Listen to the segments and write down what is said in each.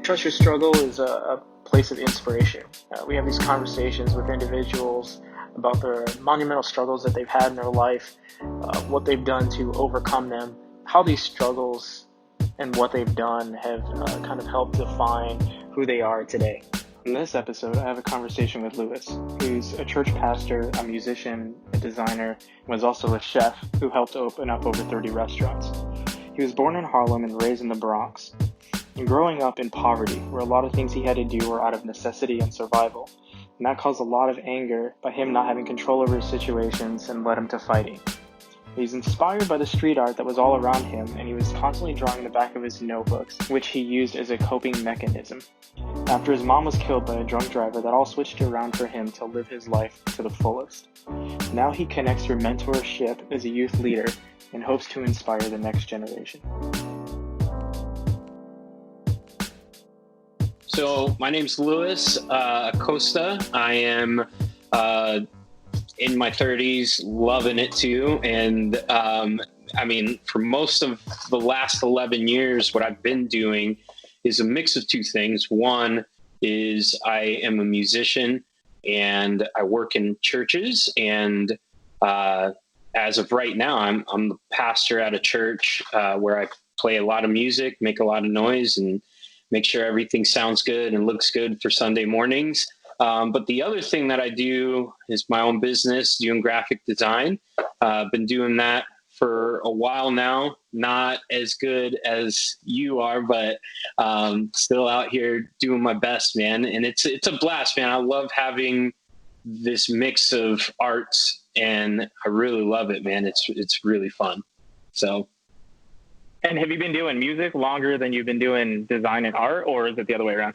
Trust Your Struggle is a place of inspiration. We have these conversations with individuals about the monumental struggles that they've had in their life, what they've done to overcome them, how these struggles and what they've done have kind of helped define who they are today. In this episode, I have a conversation with Lewis, who's a church pastor, a musician, a designer, and was also a chef who helped open up over 30 restaurants. He was born in Harlem and raised in the Bronx. And growing up in poverty, where a lot of things he had to do were out of necessity and survival, and that caused a lot of anger by him not having control over his situations and led him to fighting. He's inspired by the street art that was all around him, and he was constantly drawing the back of his notebooks, which he used as a coping mechanism. After his mom was killed by a drunk driver, that all switched around for him to live his life to the fullest. Now he connects through mentorship as a youth leader and hopes to inspire the next generation. So my name's Lewis Acosta. I am in my 30s, loving it too. And for most of the last 11 years, what I've been doing is a mix of two things. One is I am a musician and I work in churches. And as of right now, I'm the pastor at a church where I play a lot of music, make a lot of noise, and make sure everything sounds good and looks good for Sunday mornings. But the other thing that I do is my own business, doing graphic design. I've been doing that for a while now, not as good as you are, but still out here doing my best, man. And it's a blast, man. I love having this mix of arts, and I really love it, man. It's really fun. So. And have you been doing music longer than you've been doing design and art, or is it the other way around?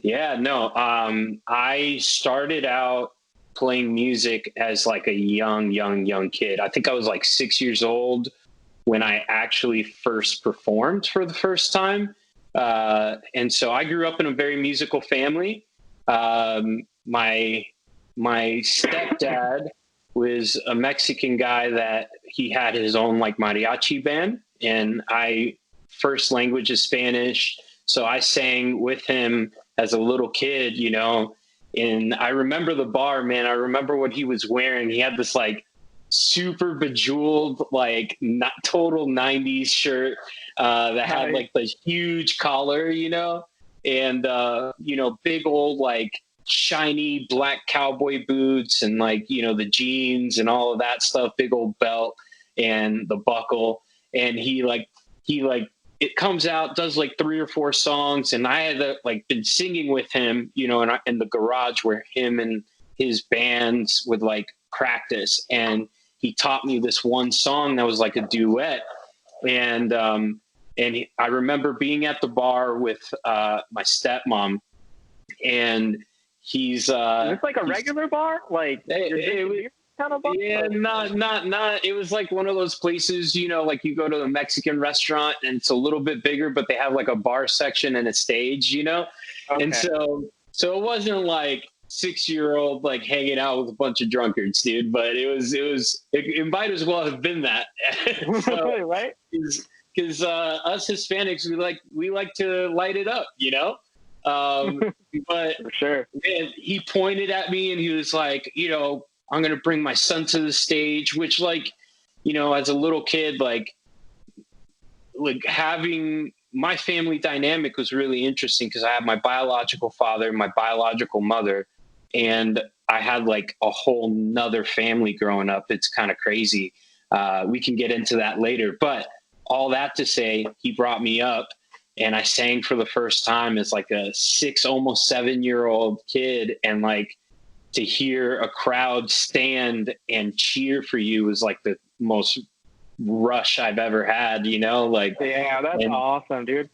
Yeah, no. I started out playing music as like a young kid. I think I was like 6 years old when I actually first performed for the first time. And so I grew up in a very musical family. My stepdad was a Mexican guy that he had his own like mariachi band. And first language is Spanish. So I sang with him as a little kid, you know, and I remember the bar, man. I remember what he was wearing. He had this like super bejeweled, like not total 90s shirt that had like the huge collar, you know, and, big old like shiny black cowboy boots and like, you know, the jeans and all of that stuff, big old belt and the buckle. And he it comes out, does like 3 or 4 songs. And I had been singing with him, you know, in the garage where him and his bands would like practice. And he taught me this one song that was like a duet. And I remember being at the bar with my stepmom, and he's it's like a regular bar, like kind of bar? Yeah, not. It was like one of those places, you know, like you go to a Mexican restaurant and it's a little bit bigger, but they have like a bar section and a stage, you know? Okay. And so it wasn't like 6-year-old, like hanging out with a bunch of drunkards, dude, but it might as well have been that. So, right? Because us Hispanics, we like to light it up, you know? But for sure. Man, he pointed at me and he was like, you know, I'm going to bring my son to the stage, which like, you know, as a little kid, like having my family dynamic was really interesting because I had my biological father and my biological mother, and I had like a whole nother family growing up. It's kind of crazy. We can get into that later, but all that to say, he brought me up and I sang for the first time as like a 6, almost 7-year-old kid. And like, to hear a crowd stand and cheer for you was like the most rush I've ever had, you know, like, yeah, that's awesome, dude.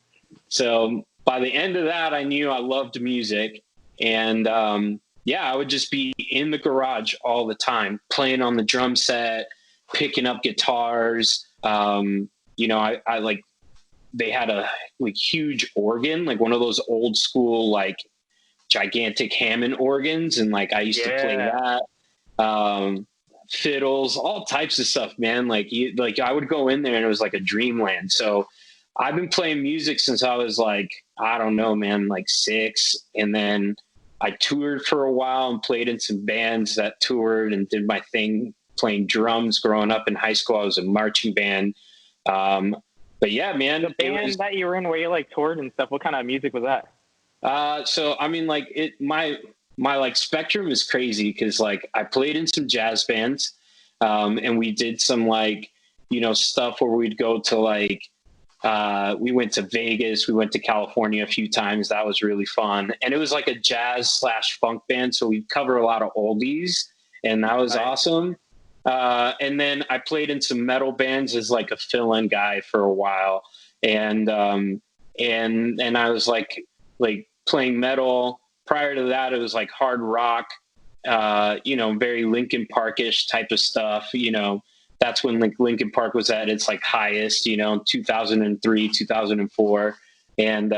So by the end of that, I knew I loved music, and, I would just be in the garage all the time, playing on the drum set, picking up guitars. You know, I like, they had a like huge organ, like one of those old school, like gigantic Hammond organs, and like I used to play that, fiddles, all types of stuff, man. Like I would go in there and it was like a dreamland. So I've been playing music since I was like, I don't know, man, like 6. And then I toured for a while and played in some bands that toured and did my thing playing drums growing up in high school. I was a marching band. But yeah, man, the band that you were in where you like toured and stuff, what kind of music was that? So I mean, like my like spectrum is crazy because like I played in some jazz bands, and we did some like, you know, stuff where we'd go to like, we went to Vegas, we went to California a few times. That was really fun. And it was like a jazz/funk band. So we'd cover a lot of oldies, and that was awesome. And then I played in some metal bands as like a fill-in guy for a while. And I was like playing metal. Prior to that, it was like hard rock, you know, very Linkin Park-ish type of stuff. You know, that's when like Linkin Park was at its like highest, you know, 2003, 2004. And,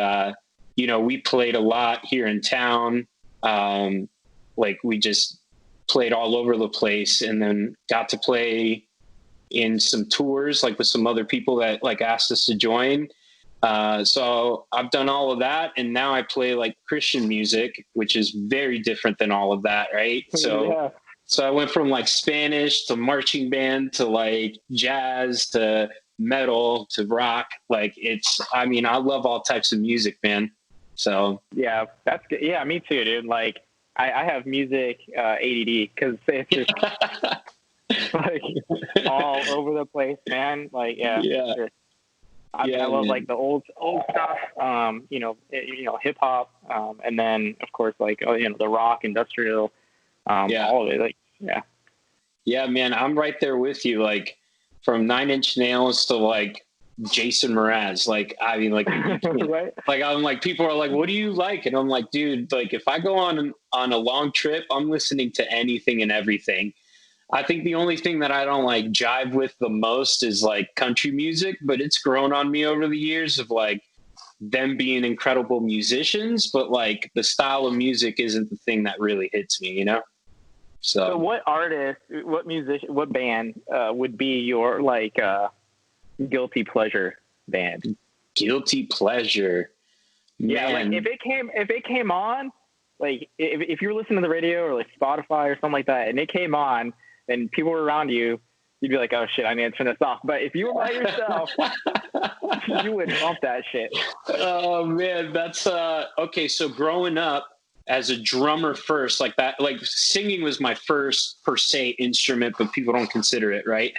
you know, we played a lot here in town. Like we just played all over the place, and then got to play in some tours, like with some other people that like asked us to join. So I've done all of that, and now I play like Christian music, which is very different than all of that. Right. So, Yeah. so I went from like Spanish to marching band to like jazz to metal to rock. Like I mean, I love all types of music, man. So Yeah, that's good. Yeah, me too, dude. Like I have music ADD because it's just like all over the place, man. Like, yeah. yeah. I mean, I love man. like the old stuff, hip hop, and then of course like the rock, industrial, all of it. Like, yeah. Yeah, man, I'm right there with you. Like from 9 Inch Nails to like Jason Mraz. Like, I mean, like, Right? like I'm like, people are like, what do you like? And I'm like, dude, like if I go on a long trip, I'm listening to anything and everything. I think the only thing that I don't like jive with the most is like country music, but it's grown on me over the years of like them being incredible musicians, but like the style of music isn't the thing that really hits me, you know? So what artist, what musician, what band would be your like guilty pleasure band? Guilty pleasure. Yeah, Man. like if it came on, like if you were listening to the radio or like Spotify or something like that, and it came on, and people were around you, you'd be like, oh shit, I need to turn this off. But if you were by yourself, you would bump that shit. Oh man, that's okay. So growing up as a drummer first, like that, like singing was my first per se instrument, but people don't consider it, right?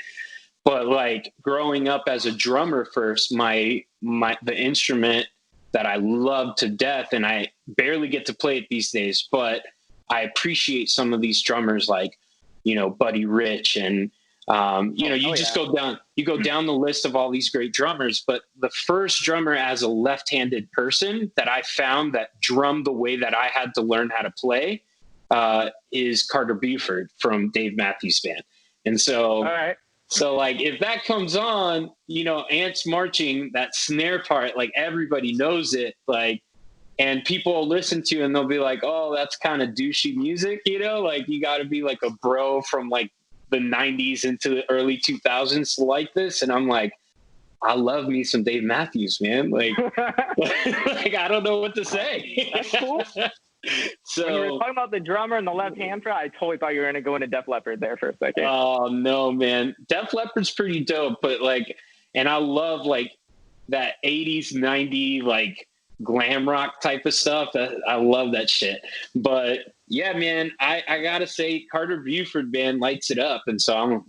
But like growing up as a drummer first, the instrument that I love to death, and I barely get to play it these days, but I appreciate some of these drummers like, you know, Buddy Rich and, you go down the list of all these great drummers, but the first drummer as a left-handed person that I found that drummed the way that I had to learn how to play, is Carter Buford from Dave Matthews Band. And so, all right. So like if that comes on, you know, Ants Marching, that snare part, like everybody knows it, like, and people will listen to and they'll be like, oh, that's kind of douchey music, you know, like you got to be like a bro from like the 90s into the early 2000s to like this. And I'm like, I love me some Dave Matthews, man. Like, like I don't know what to say. That's cool. So when you were talking about the drummer and the left hand for, I totally thought you were going to go into Def Leppard there for a second. Oh no, man. Def Leppard's pretty dope, but like, and I love like that 80s, 90s, like glam rock type of stuff. I love that shit. But yeah, man, I gotta say Carter Buford band lights it up. And so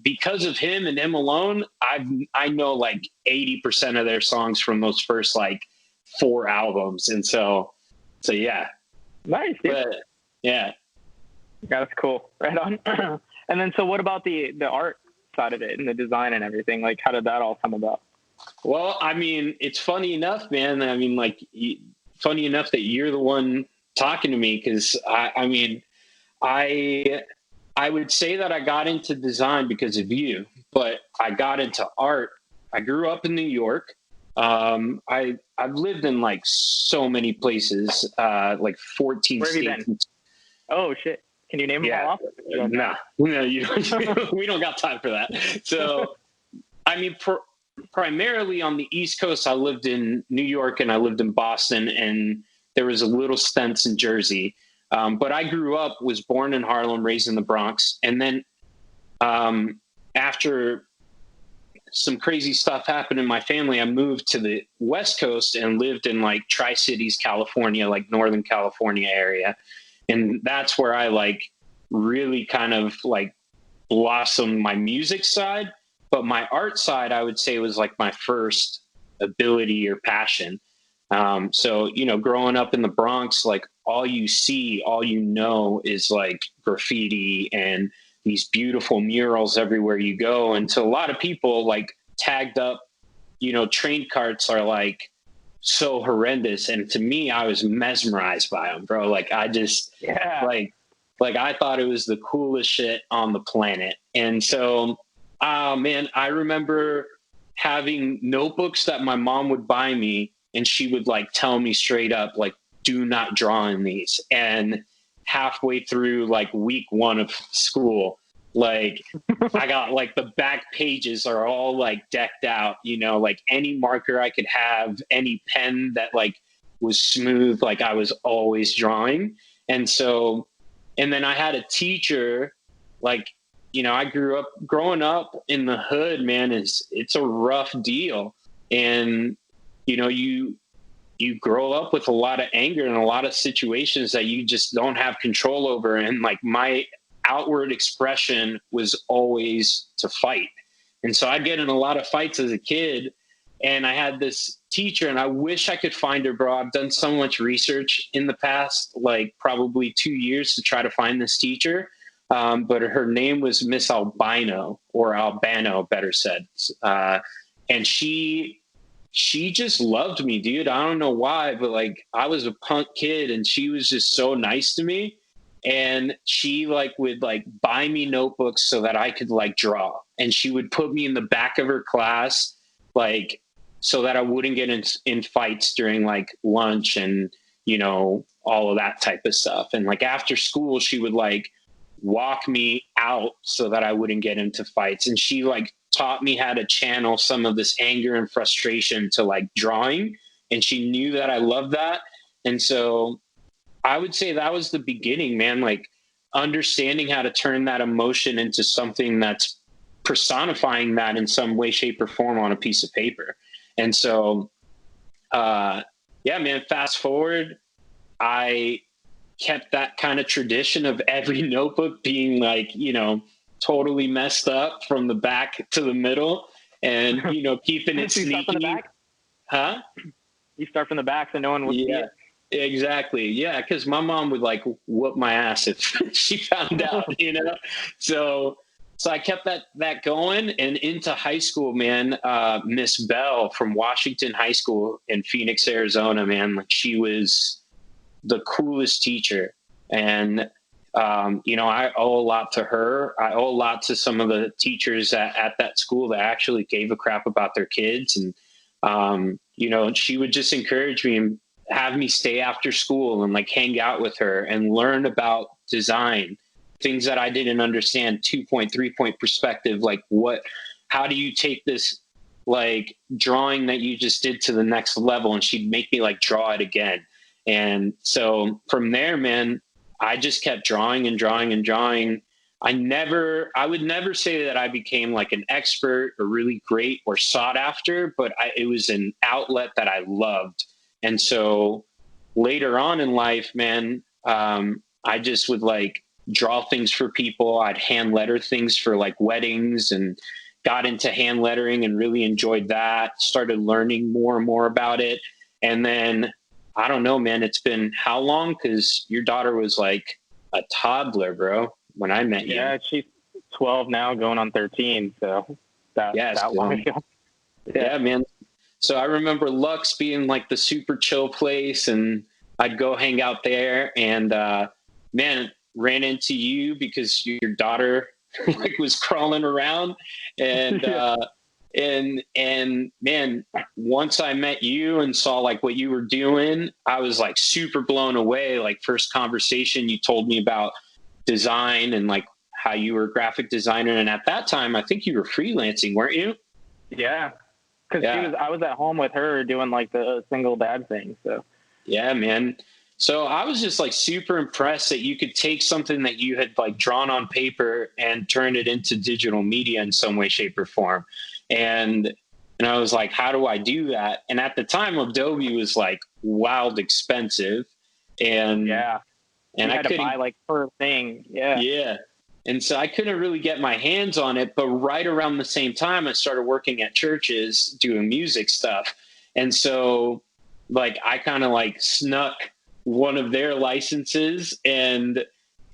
because of him and him alone, I know like 80% of their songs from those first like 4 albums. And so yeah. Nice, dude. But yeah. That's cool. Right on. And then, so what about the art side of it and the design and everything? Like, how did that all come about? Well, I mean, it's funny enough, man. I mean, like, funny enough that you're the one talking to me, because I mean, I would say that I got into design because of you, but I got into art. I grew up in New York. I've lived in like so many places, like 14 Where have states. You been? Oh shit! Can you name them all off? No, we don't got time for that. So, I mean, primarily on the East Coast. I lived in New York and I lived in Boston, and there was a little stints in Jersey. But I was born in Harlem, raised in the Bronx. And then after some crazy stuff happened in my family, I moved to the West Coast and lived in like Tri-Cities, California, like Northern California area. And that's where I like really kind of like blossomed my music side. But my art side, I would say, was like my first ability or passion. So, you know, growing up in the Bronx, like all you know is like graffiti and these beautiful murals everywhere you go. And to a lot of people, like tagged up, you know, train carts are like so horrendous. And to me, I was mesmerized by them, bro. Like I just like I thought it was the coolest shit on the planet. And so, man, I remember having notebooks that my mom would buy me, and she would like tell me straight up, like, do not draw in these. And halfway through like week 1 of school, like I got like the back pages are all like decked out, you know, like any marker I could have, any pen that like was smooth, like I was always drawing. And so, and then I had a teacher, like, you know, growing up in the hood, man, it's a rough deal. And, you know, you grow up with a lot of anger and a lot of situations that you just don't have control over. And like my outward expression was always to fight. And so I'd get in a lot of fights as a kid. And I had this teacher, and I wish I could find her, bro. I've done so much research in the past, like probably 2 years to try to find this teacher. But her name was Miss Albino, or Albano, better said. And she just loved me, dude. I don't know why, but like I was a punk kid and she was just so nice to me. And she like would like buy me notebooks so that I could like draw. And she would put me in the back of her class, like so that I wouldn't get in fights during like lunch and, you know, all of that type of stuff. And like after school, she would like walk me out so that I wouldn't get into fights. And she like taught me how to channel some of this anger and frustration to like drawing. And she knew that I loved that. And so I would say that was the beginning, man, like understanding how to turn that emotion into something that's personifying that in some way, shape, or form on a piece of paper. And so, yeah, man, fast forward, I kept that kind of tradition of every notebook being like, you know, totally messed up from the back to the middle, and, you know, keeping it sneaky. Start from the back? Huh? You start from the back so no one would see it? Exactly. Yeah. Cause my mom would like whoop my ass if she found out, you know? So I kept that going, and into high school, man. Miss Bell from Washington High School in Phoenix, Arizona, man, like she was the coolest teacher. And, you know, I owe a lot to her. I owe a lot to some of the teachers at that school that actually gave a crap about their kids. And, you know, she would just encourage me and have me stay after school and like hang out with her and learn about design, things that I didn't understand, 2-point, 3-point perspective. Like how do you take this like drawing that you just did to the next level? And she'd make me like draw it again. And so from there, man, I just kept drawing and drawing and drawing. I would never say that I became like an expert or really great or sought after, but it was an outlet that I loved. And so later on in life, man, I just would like draw things for people. I'd hand letter things for like weddings, and got into hand lettering and really enjoyed that. Started learning more and more about it. And then, I don't know, man, it's been how long? Because your daughter was like a toddler, bro, when I met you. Yeah, she's 12 now, going on 13. So that long ago. Yeah, man. So I remember Lux being like the super chill place, and I'd go hang out there, and man, ran into you because your daughter like was crawling around, and and man, once I met you and saw like what you were doing, I was like super blown away. Like first conversation, you told me about design and like how you were a graphic designer, and at that time I think you were freelancing, weren't you? Yeah. Cause I was at home with her doing like the single dad thing. So yeah, man. So I was just like super impressed that you could take something that you had like drawn on paper and turn it into digital media in some way, shape, or form. And I was like, how do I do that? And at the time, Adobe was like wild expensive. And yeah, and you I had to couldn't buy like per thing. Yeah. Yeah. And so I couldn't really get my hands on it. But right around the same time, I started working at churches doing music stuff. And so like I kind of like snuck one of their licenses, and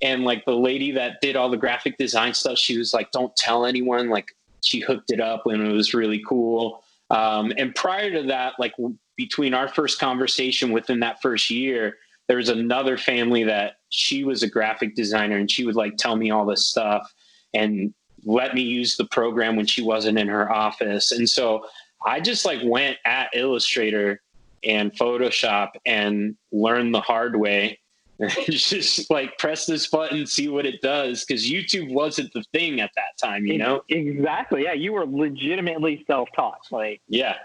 like the lady that did all the graphic design stuff, she was like, don't tell anyone. Like she hooked it up when it was really cool. And prior to that, like between our first conversation within that first year, there was another family that she was a graphic designer, and she would like tell me all this stuff and let me use the program when she wasn't in her office. And so I just like went at Illustrator and Photoshop and learned the hard way. Just like press this button, see what it does. Cause YouTube wasn't the thing at that time, you know? Exactly. Yeah. You were legitimately self-taught. Like, Yeah.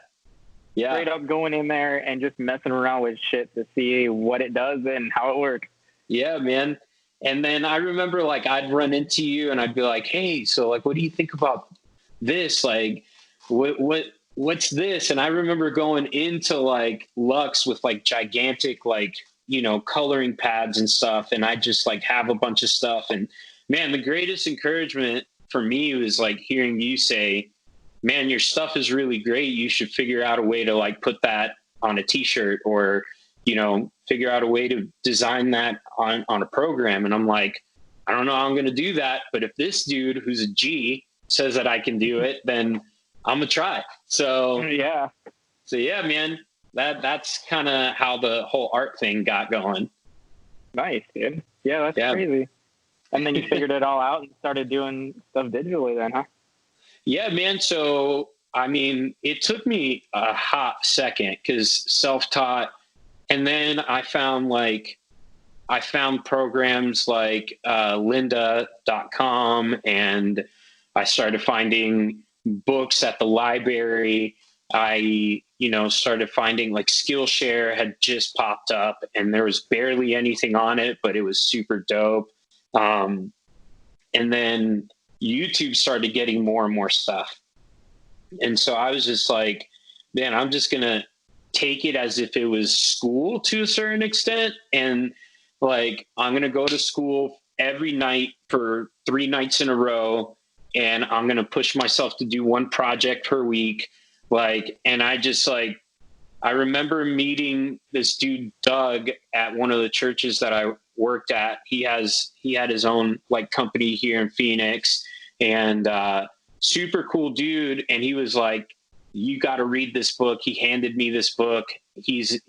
straight up going in there and just messing around with shit to see what it does and how it works. Yeah, man. And then I remember like I'd run into you and I'd be like, hey, so like, what do you think about this? Like, what's this? And I remember going into like Lux with like gigantic, like, you know, coloring pads and stuff. And I just like have a bunch of stuff. And man, the greatest encouragement for me was like hearing you say, man, your stuff is really great. You should figure out a way to like put that on a t-shirt, or, you know, figure out a way to design that on a program. And I'm like, I don't know how I'm going to do that, but if this dude who's a G says that I can do it, then I'm gonna try. So yeah, man, that's kind of how the whole art thing got going. Nice, dude. Yeah, that's crazy. And then you figured it all out and started doing stuff digitally then, huh? Yeah, man. So, I mean, it took me a hot second because self-taught. And then I found programs like lynda.com, and I started finding books at the library. I, you know, started finding like Skillshare had just popped up and there was barely anything on it, but it was super dope. And then YouTube started getting more and more stuff. And so I was just like, man, I'm just going to take it as if it was school to a certain extent. And like, I'm going to go to school every night for 3 nights in a row. And I'm going to push myself to do one project per week. Like, and I just like, I remember meeting this dude, Doug, at one of the churches that I worked at. He had his own like company here in Phoenix, and super cool dude. And he was like, you got to read this book. He handed me this book. He's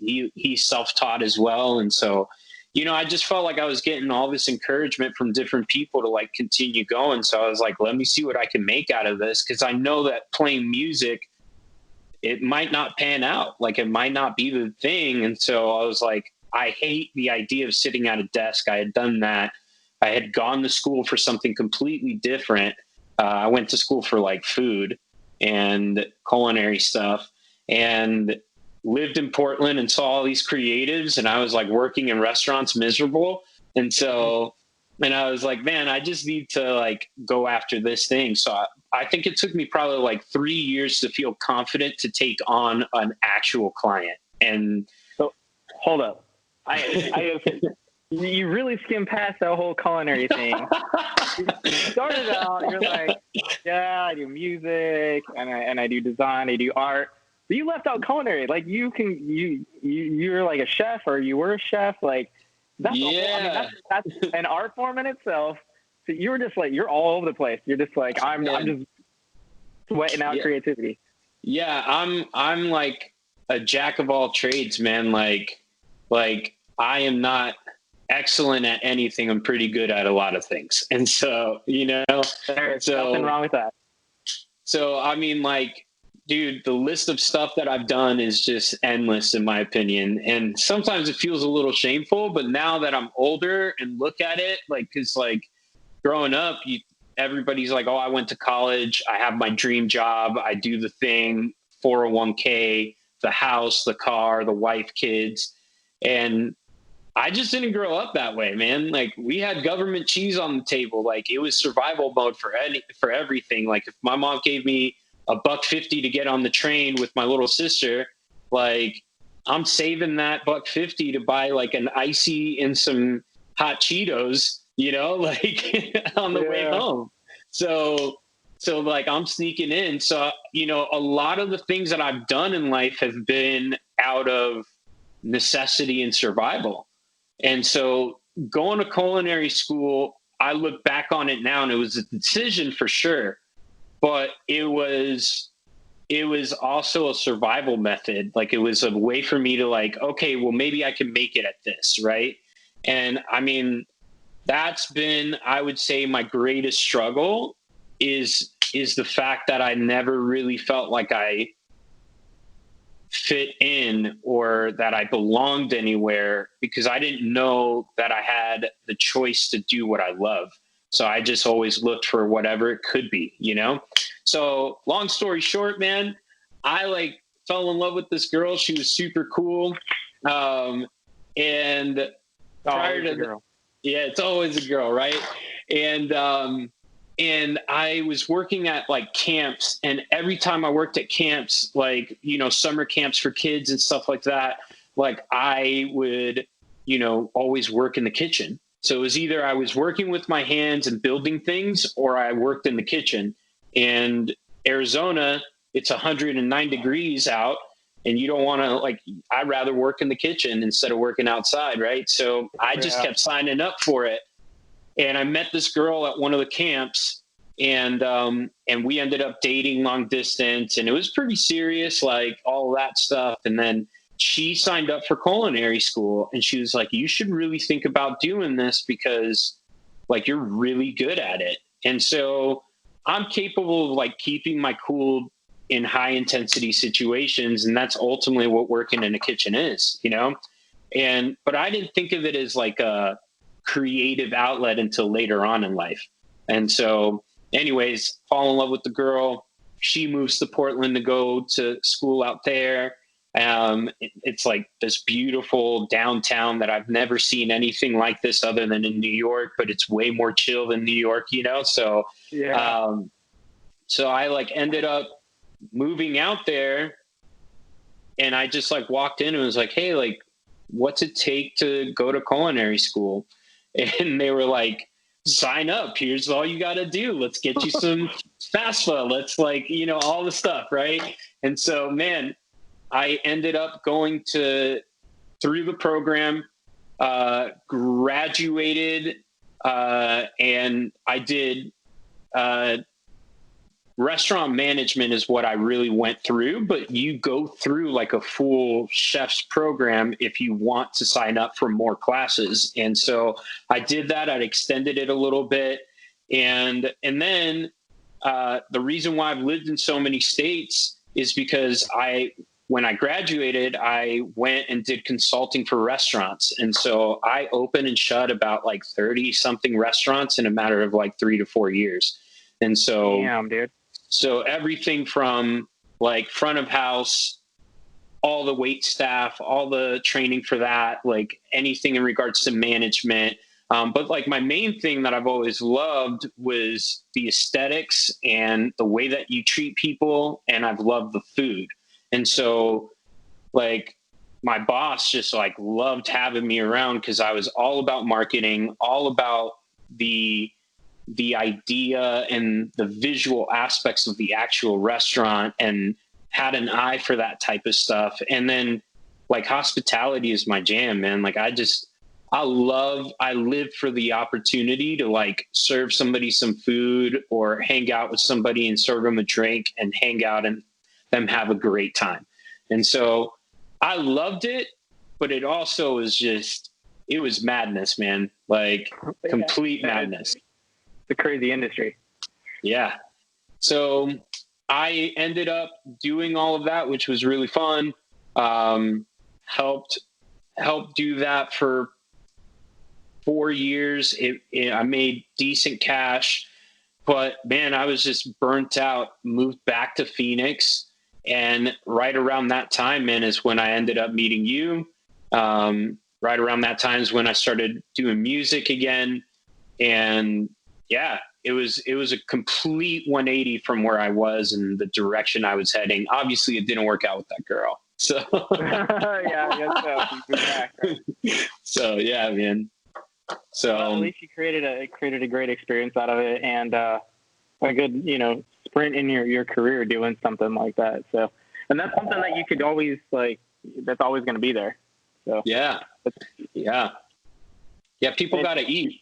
self-taught as well. And so, you know, I just felt like I was getting all this encouragement from different people to like continue going. So I was like, let me see what I can make out of this. Cause I know that playing music, it might not pan out. Like it might not be the thing. And so I was like, I hate the idea of sitting at a desk. I had done that. I had gone to school for something completely different. I went to school for like food and culinary stuff, and lived in Portland and saw all these creatives, and I was like working in restaurants miserable. And so, and I was like, man, I just need to like go after this thing. So I think it took me probably like 3 years to feel confident to take on an actual client. And so hold up. You really skimmed past that whole culinary thing. You started out, you're like, yeah, I do music and I do design, I do art. But you left out culinary. Like you're like a chef, or you were a chef. Like that's that's an art form in itself. So you were just like, you're all over the place. You're just like, I'm just sweating out creativity. Yeah, I'm like a jack of all trades, man. Like I am not excellent at anything. I'm pretty good at a lot of things. And so, you know, there's nothing wrong with that. So, I mean, like, dude, the list of stuff that I've done is just endless in my opinion. And sometimes it feels a little shameful, but now that I'm older and look at it, like, cause like growing up, everybody's like, oh, I went to college. I have my dream job. I do the thing 401k, the house, the car, the wife, kids. And I just didn't grow up that way, man. Like, we had government cheese on the table. Like, it was survival mode for everything. Like, if my mom gave me $1.50 to get on the train with my little sister, like, I'm saving that $1.50 to buy like an icy and some hot Cheetos, like on the way home. So like, I'm sneaking in. So, a lot of the things that I've done in life have been out of necessity and survival. And so going to culinary school, I look back on it now and it was a decision for sure, but it was also a survival method. Like, it was a way for me to like, okay, well, maybe I can make it at this. Right. And I mean, that's been, I would say, my greatest struggle is the fact that I never really felt like I fit in or that I belonged anywhere, because I didn't know that I had the choice to do what I love. So I just always looked for whatever it could be, So long story short, man, I like fell in love with this girl. She was super cool. And prior to girl. Yeah, it's always a girl, right? And I was working at like camps, and every time I worked at camps, like, summer camps for kids and stuff like that, like I would, always work in the kitchen. So it was either I was working with my hands and building things, or I worked in the kitchen. And Arizona, it's 109 degrees out, and you don't want to, like, I'd rather work in the kitchen instead of working outside. Right. So I just kept signing up for it. And I met this girl at one of the camps, and we ended up dating long distance, and it was pretty serious, like all of that stuff. And then she signed up for culinary school, and she was like, you should really think about doing this because like you're really good at it. And so I'm capable of like keeping my cool in high intensity situations. And that's ultimately what working in a kitchen is, but I didn't think of it as like a creative outlet until later on in life. And so anyways, fall in love with the girl. She moves to Portland to go to school out there. It's like this beautiful downtown that I've never seen anything like this other than in New York, but it's way more chill than New York, So, so I like ended up moving out there, and I just like walked in and was like, hey, like, what's it take to go to culinary school? And they were like, sign up. Here's all you got to do. Let's get you some FAFSA. Let's like, all the stuff. Right. And so, man, I ended up going through the program, graduated, and I did, restaurant management is what I really went through, but you go through like a full chef's program if you want to sign up for more classes. And so I did that. I'd extended it a little bit. And then the reason why I've lived in so many states is because when I graduated, I went and did consulting for restaurants. And so I opened and shut about like 30 something restaurants in a matter of like 3 to 4 years. And so, damn, dude. So everything from like front of house, all the wait staff, all the training for that, like anything in regards to management. But like my main thing that I've always loved was the aesthetics and the way that you treat people. And I've loved the food. And so like my boss just like loved having me around because I was all about marketing, all about the idea and the visual aspects of the actual restaurant, and had an eye for that type of stuff. And then like hospitality is my jam, man. Like I live for the opportunity to like serve somebody some food or hang out with somebody and serve them a drink and hang out and them have a great time. And so I loved it, but it also was just, it was madness, man. Like complete madness. The crazy industry. Yeah. So I ended up doing all of that, which was really fun. Helped do that for 4 years. I made decent cash, but man, I was just burnt out, moved back to Phoenix. And right around that time, man, is when I ended up meeting you. Right around that time is when I started doing music again. And yeah, it was a complete 180 from where I was and the direction I was heading. Obviously it didn't work out with that girl. So yeah, I guess so. You moved back, right? so yeah, man. So well, at least you created a great experience out of it, and a good, sprint in your career doing something like that. So, and that's something that you could always that's always going to be there. So yeah. People got to eat.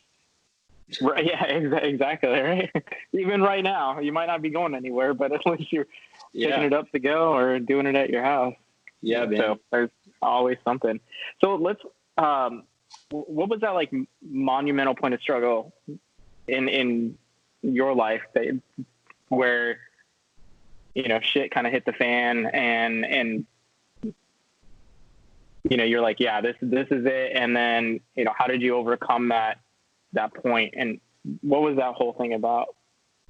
Right. Yeah, exactly. Right. Even right now, you might not be going anywhere, but at least you're picking it up to go or doing it at your house. Yeah, man. So there's always something. So let's, what was that like monumental point of struggle in your life where, shit kind of hit the fan and, you're like, yeah, this is it. And then, how did you overcome that point, and what was that whole thing about?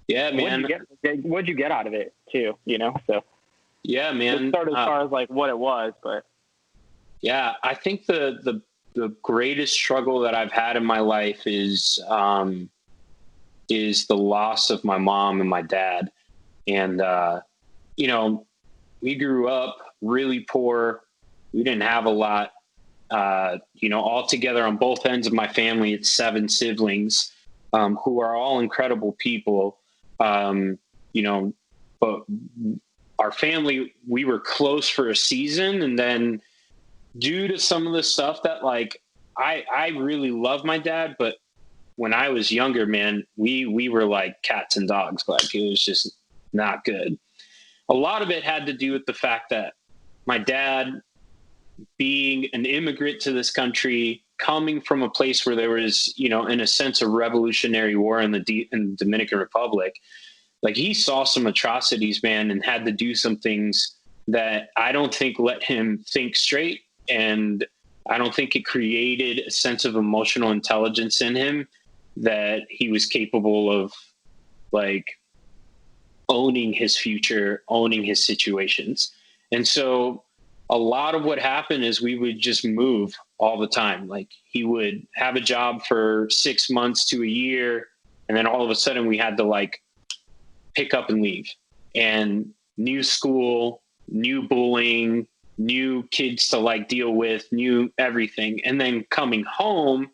Yeah, man. What'd you get out of it too? So yeah, man. Let's start as far as like what it was, but yeah, I think the greatest struggle that I've had in my life is the loss of my mom and my dad. And we grew up really poor. We didn't have a lot. All together on both ends of my family, it's 7 siblings, who are all incredible people. But our family, we were close for a season. And then due to some of the stuff that I really love my dad, but when I was younger, man, we were like cats and dogs. Like it was just not good. A lot of it had to do with the fact that my dad, being an immigrant to this country, coming from a place where there was, in a sense, a revolutionary war in the Dominican Republic, like he saw some atrocities, man, and had to do some things that I don't think let him think straight. And I don't think it created a sense of emotional intelligence in him that he was capable of owning his future, owning his situations. And so a lot of what happened is we would just move all the time. Like he would have a job for 6 months to a year. And then all of a sudden we had to pick up and leave, and new school, new bullying, new kids to deal with, new everything. And then coming home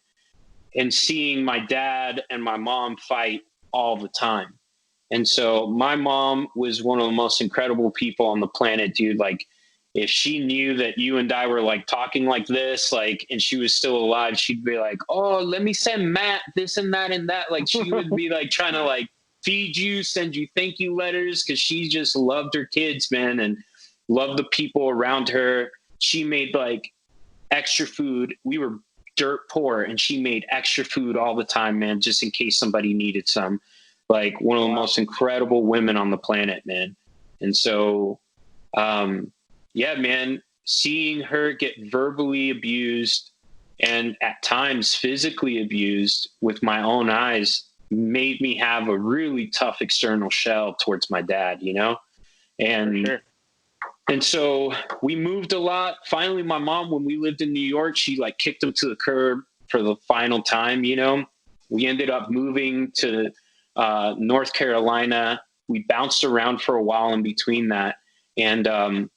and seeing my dad and my mom fight all the time. And so my mom was one of the most incredible people on the planet, dude. If she knew that you and I were talking like this, and she was still alive, she'd be like, oh, let me send Matt this and that and that. She would be trying to feed you, send you thank you letters. Cause she just loved her kids, man. And loved the people around her. She made extra food. We were dirt poor, and she made extra food all the time, man, just in case somebody needed some. One of the most incredible women on the planet, man. And so, yeah, man, seeing her get verbally abused and at times physically abused with my own eyes made me have a really tough external shell towards my dad, And, sure. And so we moved a lot. Finally, my mom, when we lived in New York, she kicked him to the curb for the final time. We ended up moving to North Carolina. We bounced around for a while in between that. And,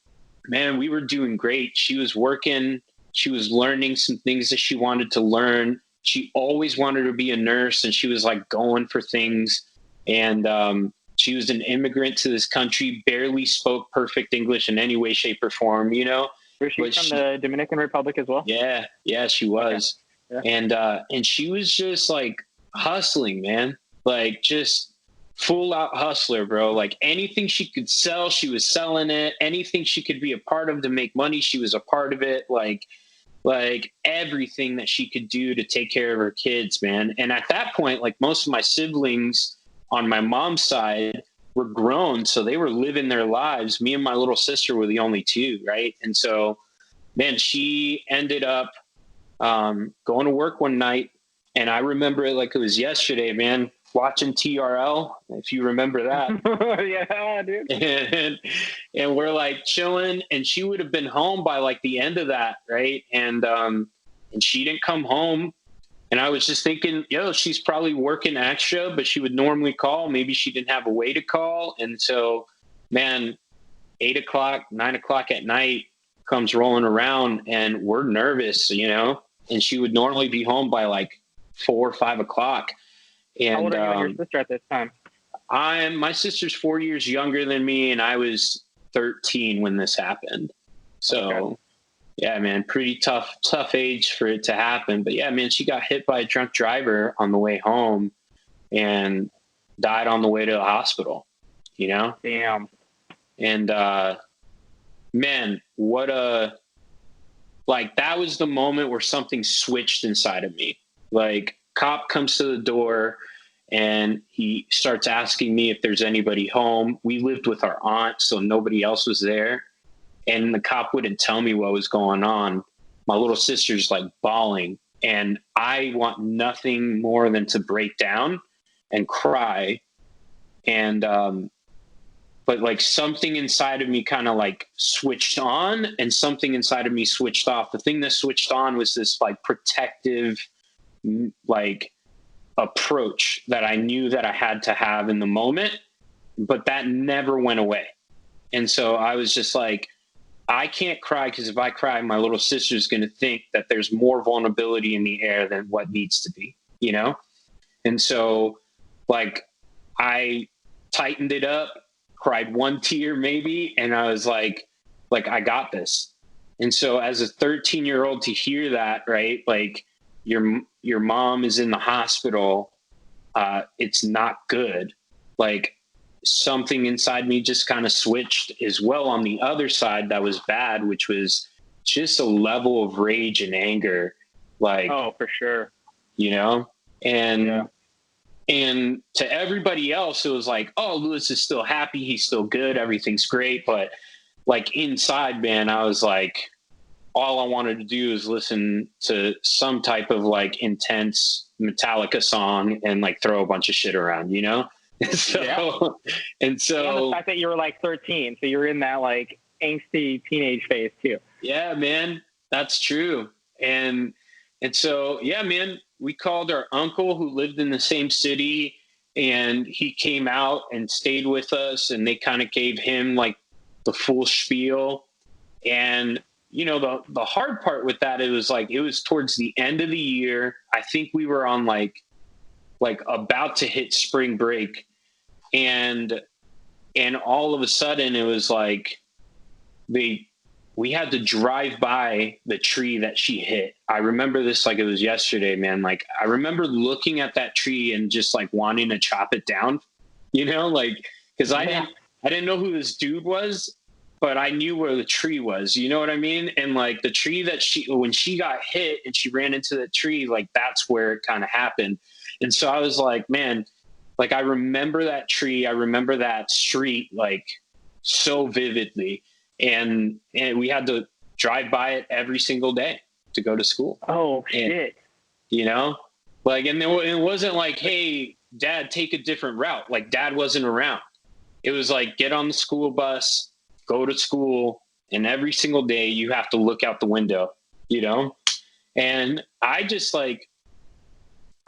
man, we were doing great. She was working. She was learning some things that she wanted to learn. She always wanted to be a nurse, and she was going for things. And she was an immigrant to this country, barely spoke perfect English in any way, shape, or form, Was she from the Dominican Republic as well? Yeah, she was. Okay. Yeah. And she was just hustling, man. Just full out hustler, bro. Anything she could sell, she was selling it. Anything she could be a part of to make money, she was a part of it. Everything that she could do to take care of her kids, man. And at that point, most of my siblings on my mom's side were grown, so they were living their lives. Me and my little sister were the only two, right? And so, man, she ended up going to work one night, and I remember it like it was yesterday, man, watching TRL, if you remember that. Yeah, dude. and we're like chilling, and she would have been home by like the end of that, right? And she didn't come home. And I was just thinking, yo, she's probably working extra, but she would normally call. Maybe she didn't have a way to call. And so, man, 8 o'clock, 9 o'clock at night comes rolling around, and we're nervous, and she would normally be home by like 4 or 5 o'clock. And how old are you and your sister at this time? my sister's 4 years younger than me, and I was 13 when this happened. So Okay. yeah, man, pretty tough age for it to happen. But yeah, man, she got hit by a drunk driver on the way home and died on the way to the hospital, Damn. And, man, that was the moment where something switched inside of me. Like, cop comes to the door and he starts asking me if there's anybody home. We lived with our aunt, so nobody else was there. And the cop wouldn't tell me what was going on. My little sister's like bawling, and I want nothing more than to break down and cry. And, but like something inside of me kind of like switched on, and something inside of me switched off. The thing that switched on was this like protective, like approach that I knew that I had to have in the moment, but that never went away. And so I was just like, I can't cry, because if I cry, my little sister's going to think that there's more vulnerability in the air than what needs to be, And so like I tightened it up, cried one tear maybe, and I was like, I got this. And so as a 13-year-old to hear that, right? Like your mom is in the hospital. It's not good. Like, something inside me just kind of switched as well on the other side that was bad, which was just a level of rage and anger. Like, oh, for sure. And to everybody else, it was like, oh, Lewis is still happy. He's still good. Everything's great. But like inside, man, I was like, all I wanted to do is listen to some type of like intense Metallica song and like throw a bunch of shit around, So, and the fact that you were like 13, so you're in that like angsty teenage phase too. Yeah, man, that's true. And so, yeah, man, we called our uncle who lived in the same city, and he came out and stayed with us, and they kind of gave him like the full spiel. And, the hard part with that, it was towards the end of the year. I think we were on like about to hit spring break. And all of a sudden it was like we had to drive by the tree that she hit. I remember this like it was yesterday, man. Like, I remember looking at that tree and just like wanting to chop it down, cause I didn't know who this dude was, but I knew where the tree was, you know what I mean? And like the tree that when she got hit and she ran into the tree, like that's where it kind of happened. And so I was like, man, like, I remember that tree. I remember that street, like, so vividly. And we had to drive by it every single day to go to school. Oh, shit. And, like, and it wasn't like, hey, Dad, take a different route. Like, Dad wasn't around. It was like, get on the school bus, go to school, and every single day you have to look out the window, And I just like,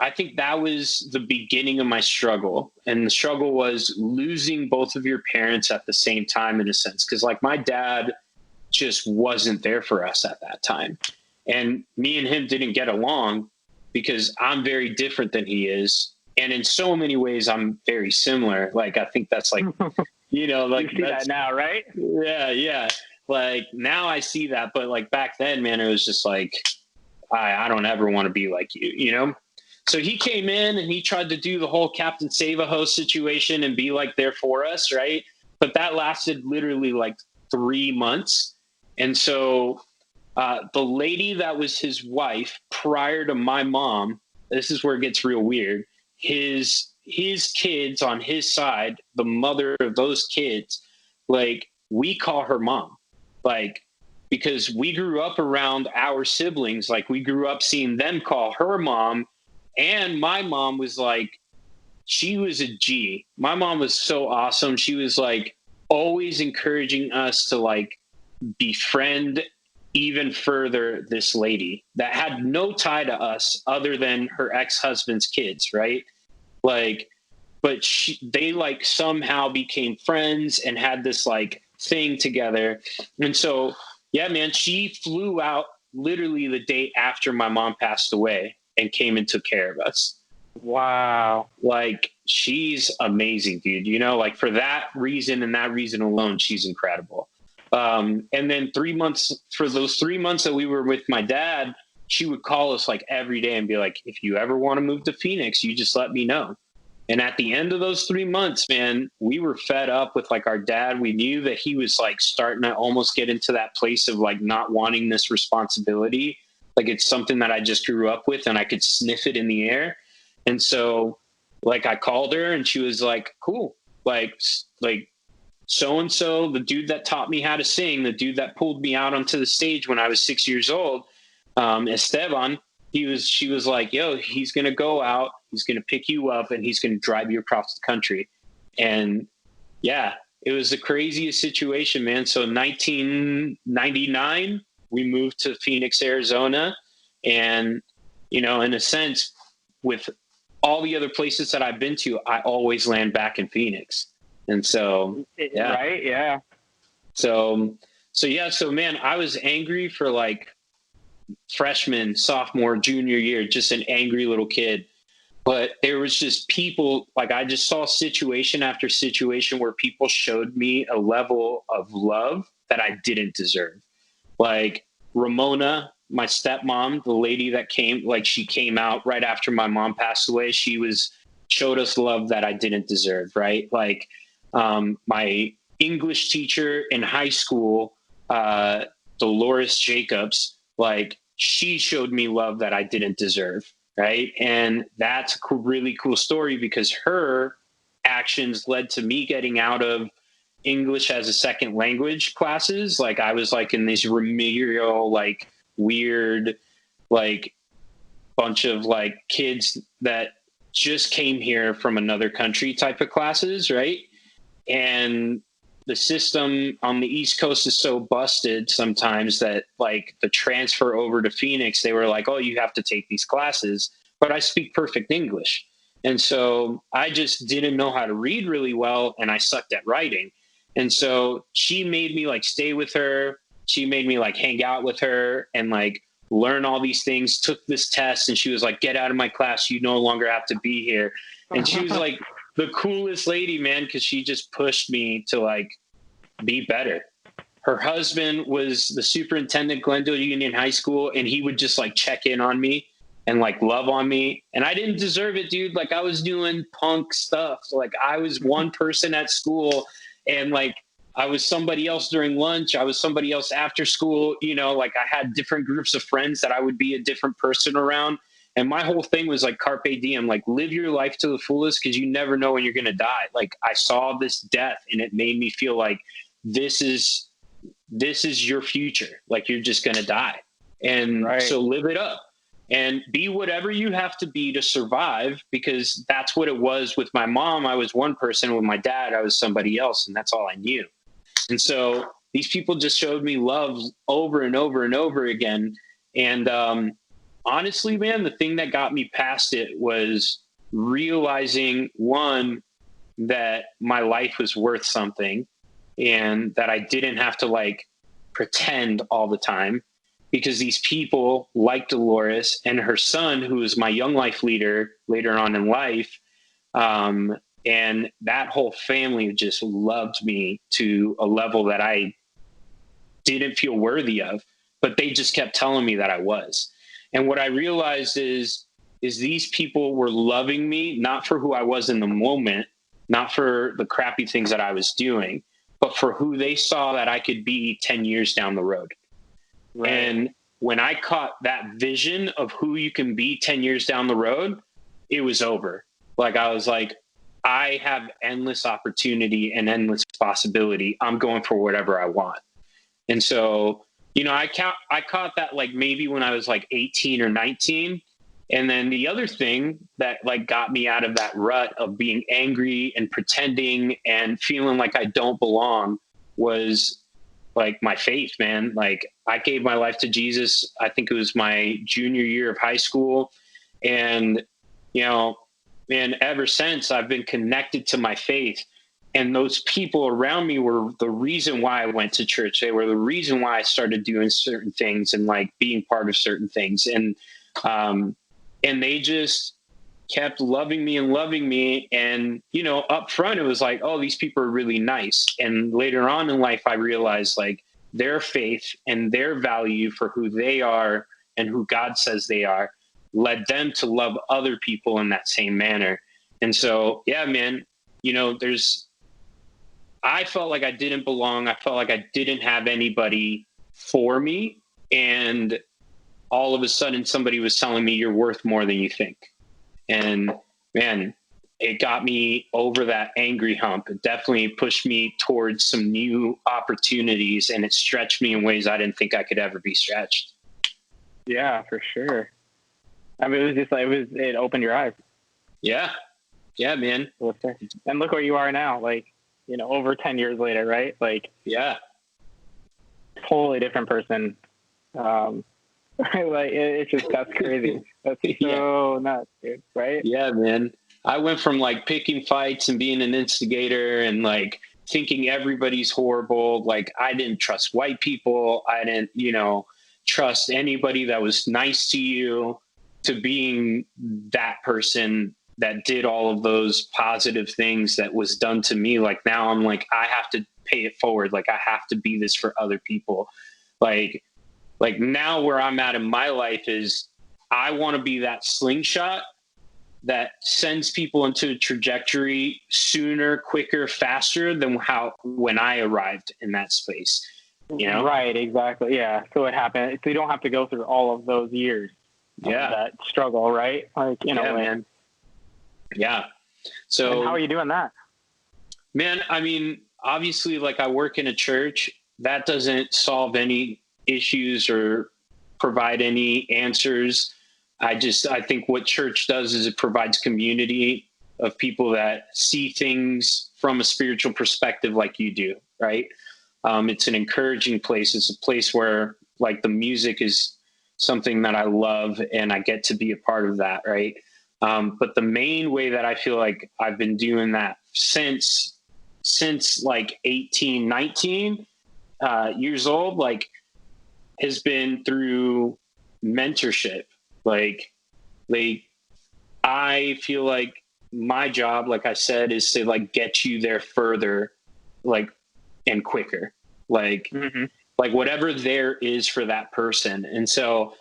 I think that was the beginning of my struggle. And the struggle was losing both of your parents at the same time, in a sense. Cause like my dad just wasn't there for us at that time. And me and him didn't get along because I'm very different than he is. And in so many ways, I'm very similar. Like, I think that's like, like you see that now, right? Yeah. Yeah. Like now I see that, but like back then, man, it was just like, I don't ever want to be like you, So he came in and he tried to do the whole Captain Save-A-Ho situation and be like there for us, right? But that lasted literally like 3 months. And so the lady that was his wife prior to my mom, this is where it gets real weird. His kids on his side, the mother of those kids, like we call her mom, like, because we grew up around our siblings. Like we grew up seeing them call her mom. And my mom was like, she was a G. My mom was so awesome. She was like, always encouraging us to like befriend even further this lady that had no tie to us other than her ex-husband's kids, right? Like, but they like somehow became friends and had this like thing together. And so, yeah, man, she flew out literally the day after my mom passed away and came and took care of us. Wow. Like, she's amazing, dude. You know, like for that reason and that reason alone, she's incredible. And then for those 3 months that we were with my dad, she would call us like every day and be like, if you ever want to move to Phoenix, you just let me know. And at the end of those 3 months, man, we were fed up with like our dad. We knew that he was like starting to almost get into that place of like not wanting this responsibility. Like it's something that I just grew up with and I could sniff it in the air. And so like I called her and she was like, cool. Like so-and-so, the dude that taught me how to sing, the dude that pulled me out onto the stage when I was 6 years old, Esteban, she was like, yo, he's going to go out, he's going to pick you up and he's going to drive you across the country. And yeah, it was the craziest situation, man. So 1999, we moved to Phoenix, Arizona. And, you know, in a sense, with all the other places that I've been to, I always land back in Phoenix. And so, yeah. Right. Yeah. So man, I was angry for like freshman, sophomore, junior year, just an angry little kid. But there was just people, like I just saw situation after situation where people showed me a level of love that I didn't deserve. Like Ramona, my stepmom, the lady that came, like she came out right after my mom passed away. Showed us love that I didn't deserve, right? Like my English teacher in high school, Dolores Jacobs, like she showed me love that I didn't deserve, right? And that's a really cool story because her actions led to me getting out of English as a second language classes. Like I was like in these remedial, like weird, like bunch of like kids that just came here from another country type of classes, right? And the system on the East Coast is so busted sometimes that like the transfer over to Phoenix, they were like, oh, you have to take these classes, but I speak perfect English. And so I just didn't know how to read really well and I sucked at writing. And so she made me like stay with her. She made me like hang out with her and like learn all these things, took this test. And she was like, get out of my class. You no longer have to be here. And she was like the coolest lady, man, because she just pushed me to like be better. Her husband was the superintendent, Glendale Union High School, and he would just like check in on me and like love on me. And I didn't deserve it, dude. Like I was doing punk stuff. So, like I was one person at school and like I was somebody else during lunch. I was somebody else after school. You know, like I had different groups of friends that I would be a different person around. And my whole thing was like carpe diem, like live your life to the fullest because you never know when you're going to die. Like I saw this death and it made me feel like this is your future. Like you're just going to die. And so live it up and be whatever you have to be to survive, because that's what it was with my mom. I was one person. With my dad, I was somebody else, and that's all I knew. And so these people just showed me love over and over and over again. And honestly, man, the thing that got me past it was realizing, one, that my life was worth something and that I didn't have to like pretend all the time, because these people like Dolores and her son, who was my young life leader later on in life, and that whole family just loved me to a level that I didn't feel worthy of, but they just kept telling me that I was. And what I realized is these people were loving me, not for who I was in the moment, not for the crappy things that I was doing, but for who they saw that I could be 10 years down the road. Right. And when I caught that vision of who you can be 10 years down the road, it was over. Like I was like, I have endless opportunity and endless possibility. I'm going for whatever I want. And so, you know, I caught that like maybe when I was like 18 or 19. And then the other thing that like got me out of that rut of being angry and pretending and feeling like I don't belong was like my faith, man. Like I gave my life to Jesus. I think it was my junior year of high school. And, you know, and ever since I've been connected to my faith. And those people around me were the reason why I went to church. They were the reason why I started doing certain things and like being part of certain things. And they just kept loving me and loving me. And, you know, up front, it was like, oh, these people are really nice. And later on in life, I realized like their faith and their value for who they are and who God says they are led them to love other people in that same manner. And so, yeah, man, you know, I felt like I didn't belong. I felt like I didn't have anybody for me. And all of a sudden somebody was telling me you're worth more than you think. And man, it got me over that angry hump. It definitely pushed me towards some new opportunities, and it stretched me in ways I didn't think I could ever be stretched. Yeah, for sure. I mean, it was just like, it opened your eyes. Yeah. Yeah, man. And look where you are now. Like, you know, over 10 years later, right? Like, yeah, totally different person. Like it's just, that's crazy. That's so nuts, dude. Right? Yeah, man. I went from like picking fights and being an instigator and like thinking everybody's horrible. Like I didn't trust white people. I didn't, you know, trust anybody that was nice to you, to being that person that did all of those positive things that was done to me. Like now I'm like, I have to pay it forward. Like I have to be this for other people. Like now where I'm at in my life is I want to be that slingshot that sends people into a trajectory sooner, quicker, faster than when I arrived in that space, you know? Right. Exactly. Yeah. So it happened. So you don't have to go through all of those years of that struggle, right? Like, you know, man. Yeah. So and how are you doing that? Man, I mean, obviously like I work in a church. That doesn't solve any issues or provide any answers. I think what church does is it provides community of people that see things from a spiritual perspective like you do, right? It's an encouraging place. It's a place where like the music is something that I love and I get to be a part of that, right? But the main way that I feel like I've been doing that since like 18, 19 years old, like has been through mentorship. Like I feel like my job, like I said, is to like get you there further, like, and quicker, like, like whatever there is for that person. And so,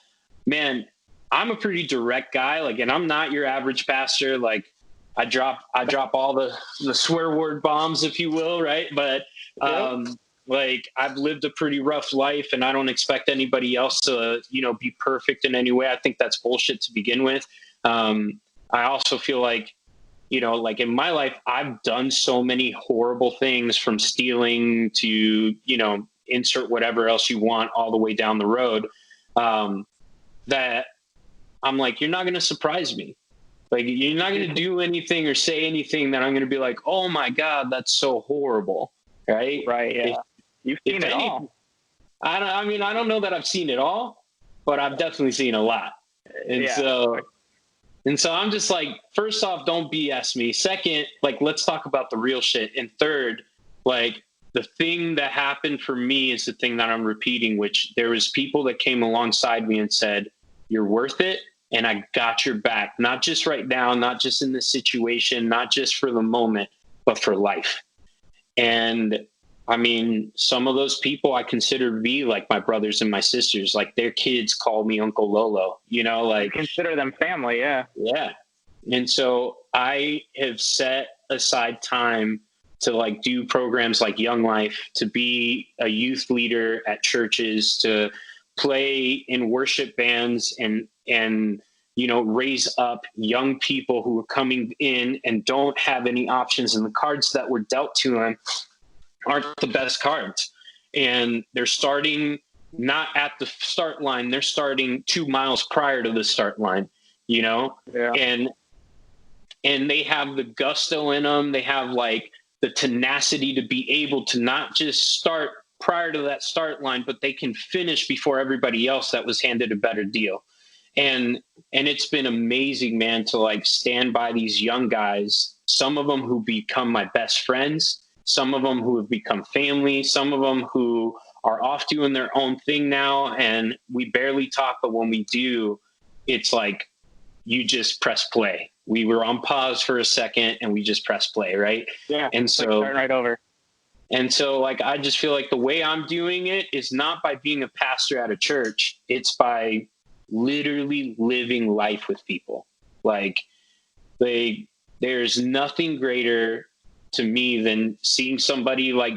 man, I'm a pretty direct guy. Like, and I'm not your average pastor. Like I drop all the swear word bombs, if you will. Right. But, like I've lived a pretty rough life and I don't expect anybody else to, you know, be perfect in any way. I think that's bullshit to begin with. I also feel like, you know, like in my life, I've done so many horrible things, from stealing to, you know, insert whatever else you want all the way down the road, that I'm like, you're not going to surprise me. Like, you're not going to do anything or say anything that I'm going to be like, oh my God, that's so horrible. Right. Right. Yeah. You've seen it all. I don't know that I've seen it all, but I've definitely seen a lot. And so I'm just like, first off, don't BS me. Second, like, let's talk about the real shit. And third, like, the thing that happened for me is the thing that I'm repeating, which there was people that came alongside me and said, you're worth it. And I got your back, not just right now, not just in this situation, not just for the moment, but for life. And I mean, some of those people I consider to be like my brothers and my sisters. Like their kids call me Uncle Lolo, you know, like consider them family. Yeah. Yeah. And so I have set aside time to like do programs like Young Life, to be a youth leader at churches, to play in worship bands and, you know, raise up young people who are coming in and don't have any options. And the cards that were dealt to them aren't the best cards. And they're starting not at the start line. They're starting 2 miles prior to the start line. you know? Yeah. And they have the gusto in them. They have like the tenacity to be able to not just start prior to that start line, but they can finish before everybody else that was handed a better deal. And it's been amazing, man, to like stand by these young guys, some of them who become my best friends, some of them who have become family, some of them who are off doing their own thing now. And we barely talk, but when we do, it's like, you just press play. We were on pause for a second and we just press play. Right. Yeah. And so like starting right over. And so like, I just feel like the way I'm doing it is not by being a pastor at a church. It's by literally living life with people. Like there's nothing greater to me than seeing somebody like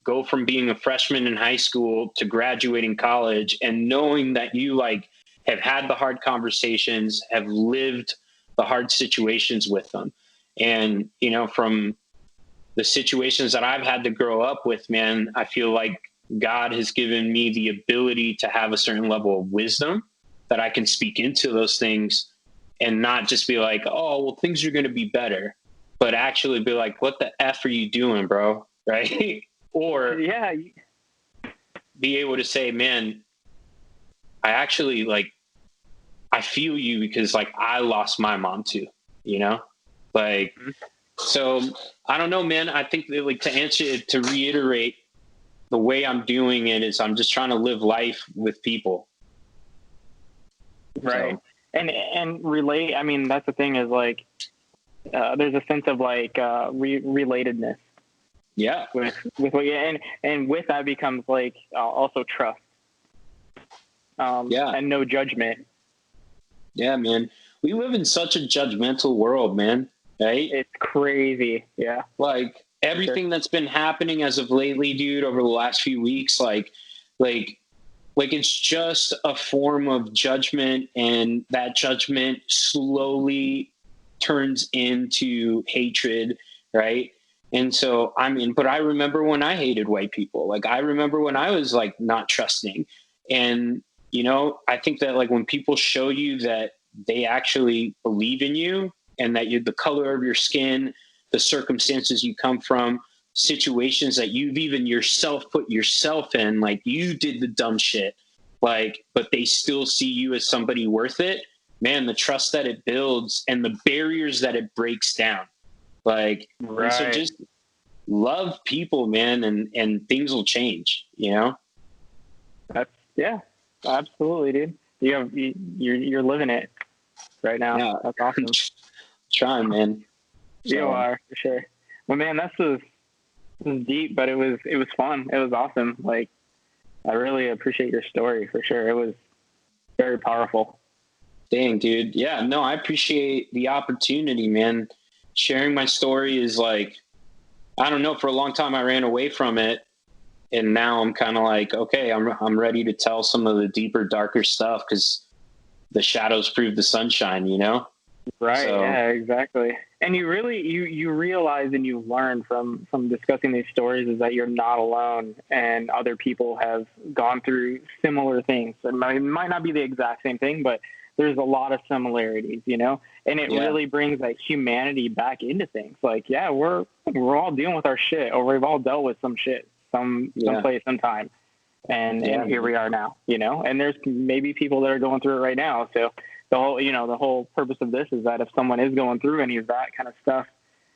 go from being a freshman in high school to graduating college and knowing that you like have had the hard conversations, have lived the hard situations with them. And, you know, from the situations that I've had to grow up with, man, I feel like God has given me the ability to have a certain level of wisdom that I can speak into those things and not just be like, oh, well, things are going to be better, but actually be like, what the F are you doing, bro? Right. Or yeah, be able to say, man, I actually like, I feel you because like I lost my mom too, you know, like, so I don't know, man. I think that, like, to answer it, to reiterate, the way I'm doing it is I'm just trying to live life with people. Right. So. And relate. I mean, that's the thing is like, there's a sense of like, relatedness. Yeah. With what you, and with that becomes like, also trust. Yeah. And no judgment. Yeah, man. We live in such a judgmental world, man. Right? It's crazy. Yeah. Like everything that's been happening as of lately, dude, over the last few weeks, like it's just a form of judgment, and that judgment slowly turns into hatred. Right. And so, I mean, but I remember when I hated white people, like I remember when I was like not trusting. And, you know, I think that like when people show you that they actually believe in you, and that you're the color of your skin, the circumstances you come from, situations that you've even yourself put yourself in, like you did the dumb shit, like, but they still see you as somebody worth it, man, the trust that it builds and the barriers that it breaks down. Like, Right. And so just love people, man, and things will change, you know? Yeah, absolutely, dude. You're living it right now. Yeah. That's awesome. Trying, man. So. You are, for sure. Well, man, this was deep, but it was fun. It was awesome. Like, I really appreciate your story, for sure. It was very powerful. Dang, dude. Yeah, no, I appreciate the opportunity, man. Sharing my story is like, I don't know, for a long time I ran away from it. And now I'm kind of like, okay, I'm ready to tell some of the deeper, darker stuff, because the shadows prove the sunshine, you know? Right. So, yeah, exactly. And you really, you realize and you learn from discussing these stories is that you're not alone, and other people have gone through similar things. It might not be the exact same thing, but there's a lot of similarities, you know, and it really brings like humanity back into things. Like, yeah, we're all dealing with our shit, or we've all dealt with some shit, some place, sometime. And here we are now, you know, and there's maybe people that are going through it right now. So the whole purpose of this is that if someone is going through any of that kind of stuff,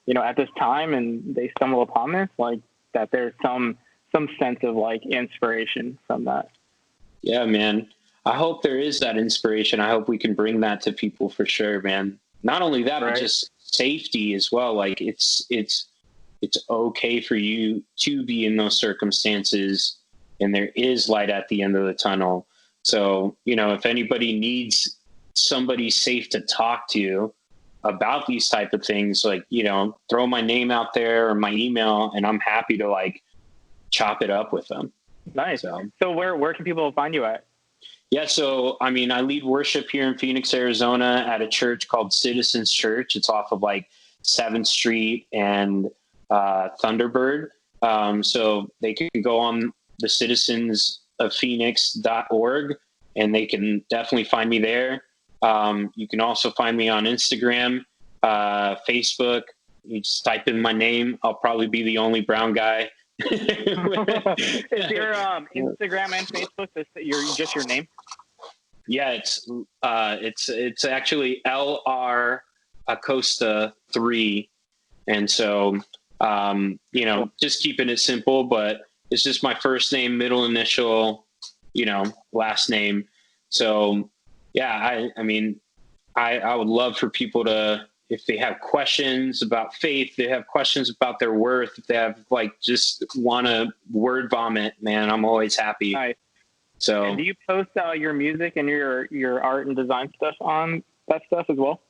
you know, at this time, and they stumble upon this, like, that there's some sense of like inspiration from that. Yeah, man. I hope there is that inspiration. I hope we can bring that to people, for sure, man. Not only that, but just safety as well. Like, it's okay for you to be in those circumstances, and there is light at the end of the tunnel. So, you know, if anybody needs somebody safe to talk to about these type of things, like, you know, throw my name out there or my email, and I'm happy to like chop it up with them. Nice. So where can people find you at? Yeah. So, I mean, I lead worship here in Phoenix, Arizona at a church called Citizens Church. It's off of like 7th Street and Thunderbird. So they can go on the citizens of Phoenix.org, and they can definitely find me there. You can also find me on Instagram, Facebook. You just type in my name. I'll probably be the only brown guy. Is your Instagram and Facebook just your name? Yeah, it's actually LR Acosta 3, and so just keeping it simple. But it's just my first name, middle initial, last name. So yeah, I mean, I would love for people to, if they have questions about faith, they have questions about their worth, if they have just want to word vomit, man, I'm always happy. Nice. So, and do you post your music and your art and design stuff on that stuff as well?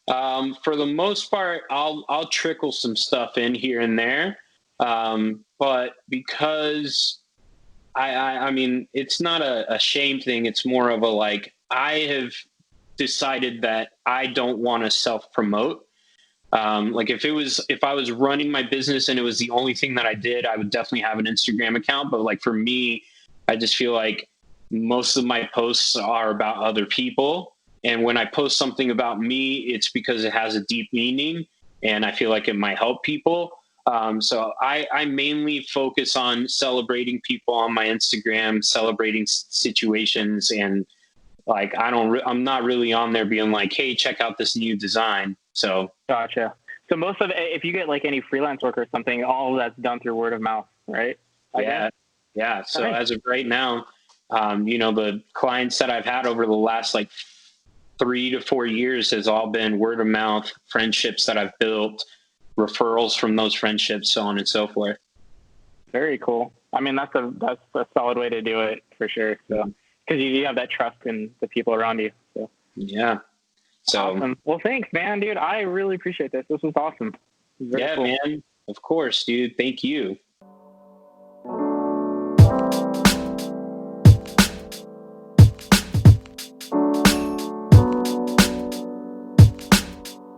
For the most part, I'll trickle some stuff in here and there. But because I mean, it's not a shame thing. It's more of a, I have decided that I don't want to self-promote. If I was running my business and it was the only thing that I did, I would definitely have an Instagram account. But for me, I just feel like most of my posts are about other people. And when I post something about me, it's because it has a deep meaning and I feel like it might help people. So I mainly focus on celebrating people on my Instagram, celebrating situations. And I'm not really on there being like, hey, check out this new design. So gotcha. So most of it, if you get any freelance work or something, all of that's done through word of mouth, right? Yeah. So as of right now, the clients that I've had over the last 3 to 4 years has all been word of mouth, friendships that I've built, referrals from those friendships, so on and so forth. Very cool. I mean, that's a solid way to do it for sure. So, because you have that trust in the people around you. So yeah. So awesome. Well, thanks, man, dude. I really appreciate this. This was awesome. Yeah, cool. Man. Of course, dude. Thank you.